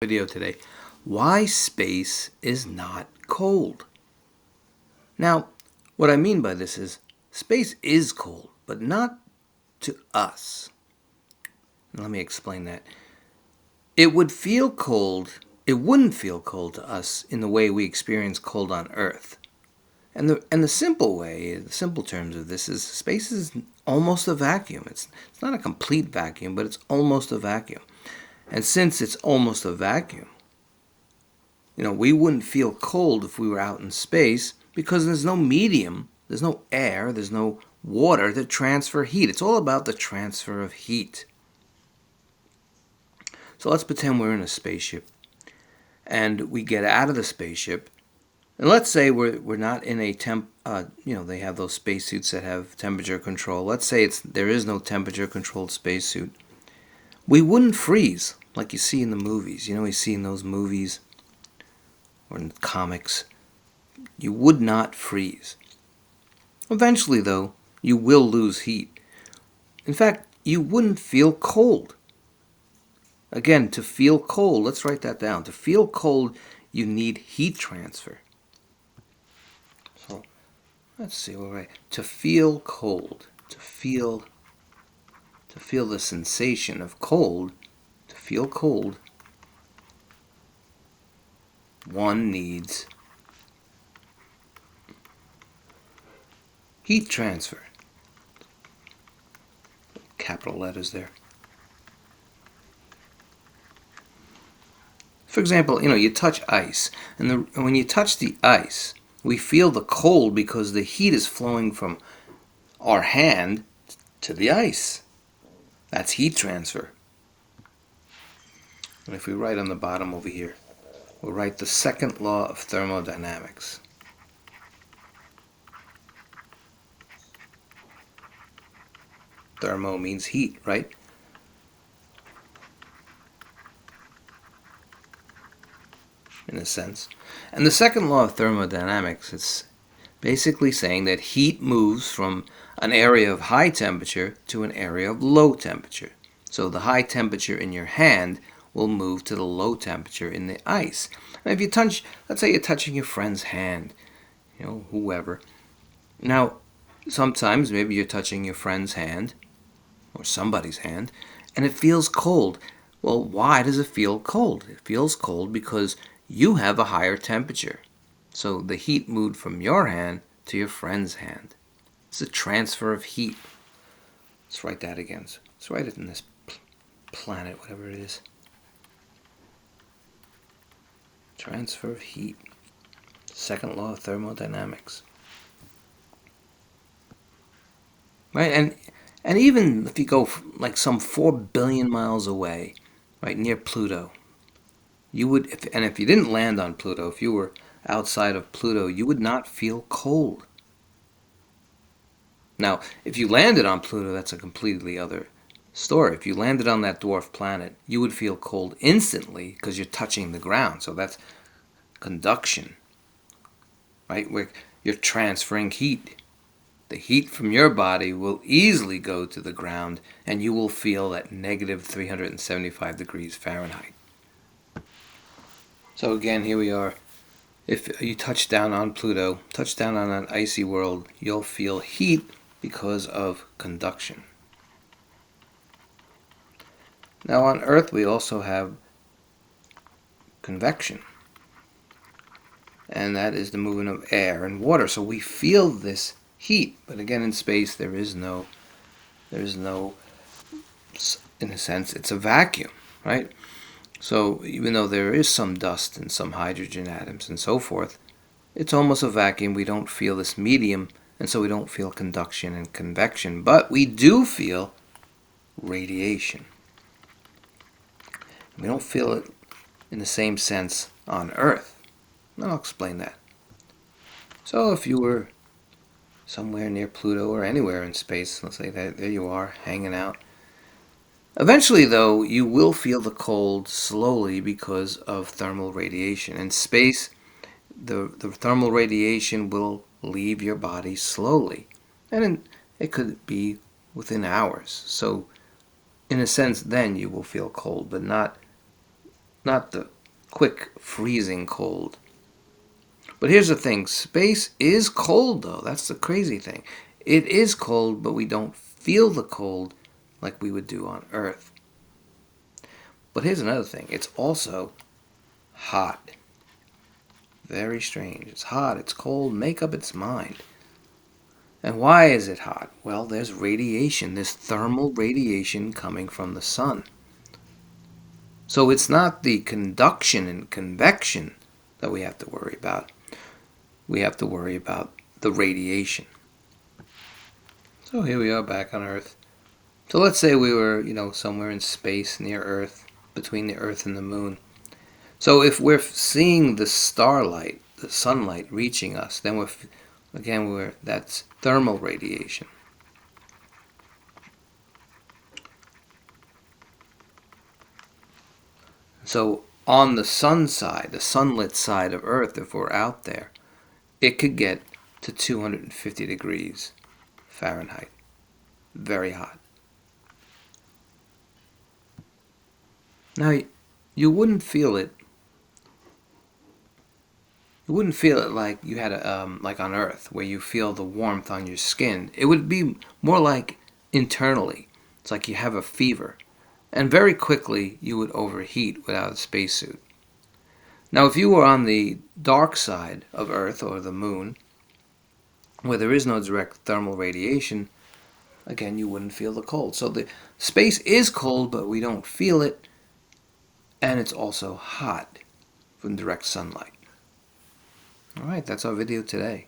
Video today, why space is not cold. Now, what I mean by this is space is cold, but not to us. Let me explain that. It wouldn't feel cold to us in the way we experience cold on Earth. And the simple terms of this is space is almost a vacuum. It's not a complete vacuum, but it's almost a vacuum. And since it's almost a vacuum, we wouldn't feel cold if we were out in space because there's no medium, there's no air, there's no water to transfer heat. It's all about the transfer of heat. So let's pretend we're in a spaceship and we get out of the spaceship. And let's say we're not in a they have those spacesuits that have temperature control. Let's say there is no temperature controlled spacesuit. We wouldn't freeze like you see in the movies. You see in those movies or in comics, you would not freeze. Eventually, though, you will lose heat. In fact, you wouldn't feel cold. Again, to feel cold, let's write that down. To feel cold, you need heat transfer. So, let's see, we'll write to feel cold, to feel the sensation of cold, to feel cold, one needs heat transfer. Capital letters there. For example, you touch ice, and when you touch the ice, we feel the cold because the heat is flowing from our hand to the ice. That's heat transfer. And if we write on the bottom over here, we'll write the second law of thermodynamics. Thermo means heat, right? In a sense. And the second law of thermodynamics is basically saying that heat moves from an area of high temperature to an area of low temperature. So the high temperature in your hand will move to the low temperature in the ice. And if you touch, let's say you're touching your friend's hand, whoever. Now, sometimes maybe you're touching your friend's hand or somebody's hand and it feels cold. Well, why does it feel cold? It feels cold because you have a higher temperature. So the heat moved from your hand to your friend's hand. It's a transfer of heat. Let's write that again. Let's write it in this planet, whatever it is. Transfer of heat. Second law of thermodynamics. Right, and even if you go like some 4 billion miles away, right near Pluto, if you didn't land on Pluto, if you were outside of Pluto, you would not feel cold. Now, if you landed on Pluto, that's a completely other story. If you landed on that dwarf planet, you would feel cold instantly because you're touching the ground. So that's conduction, right? Where you're transferring heat. The heat from your body will easily go to the ground and you will feel at negative 375 degrees Fahrenheit. So again, here we are. If you touch down on Pluto, touch down on an icy world, you'll feel heat because of conduction. Now on Earth we also have convection. And that is the movement of air and water. So we feel this heat, but again in space there is no, in a sense, it's a vacuum, right? So even though there is some dust and some hydrogen atoms and so forth, it's almost a vacuum. We don't feel this medium, and so we don't feel conduction and convection, but we do feel radiation. We don't feel it in the same sense on Earth. I'll explain that. So if you were somewhere near Pluto or anywhere in space, let's say that there you are hanging out. Eventually, though, you will feel the cold slowly because of thermal radiation. In space, the thermal radiation will leave your body slowly. And it could be within hours. So, in a sense, then you will feel cold, but not not the quick freezing cold. But here's the thing, space is cold though. That's the crazy thing. It is cold, but we don't feel the cold like we would do on Earth. But here's another thing, it's also hot. Very strange. It's hot, it's cold, make up its mind. And why is it hot? Well, there's radiation, this thermal radiation coming from the sun. So it's not the conduction and convection that we have to worry about. We have to worry about the radiation. So here we are back on Earth. So let's say we were, somewhere in space near Earth, between the Earth and the Moon. So if we're seeing the starlight, the sunlight reaching us, then that's thermal radiation. So on the sun side, the sunlit side of Earth, if we're out there, it could get to 250 degrees Fahrenheit. Very hot. Now, you wouldn't feel it. You wouldn't feel it like you had like on Earth, where you feel the warmth on your skin. It would be more like internally. It's like you have a fever, and very quickly you would overheat without a spacesuit. Now, if you were on the dark side of Earth or the Moon, where there is no direct thermal radiation, again, you wouldn't feel the cold. So the space is cold, but we don't feel it, and it's also hot from direct sunlight. All right, that's our video today.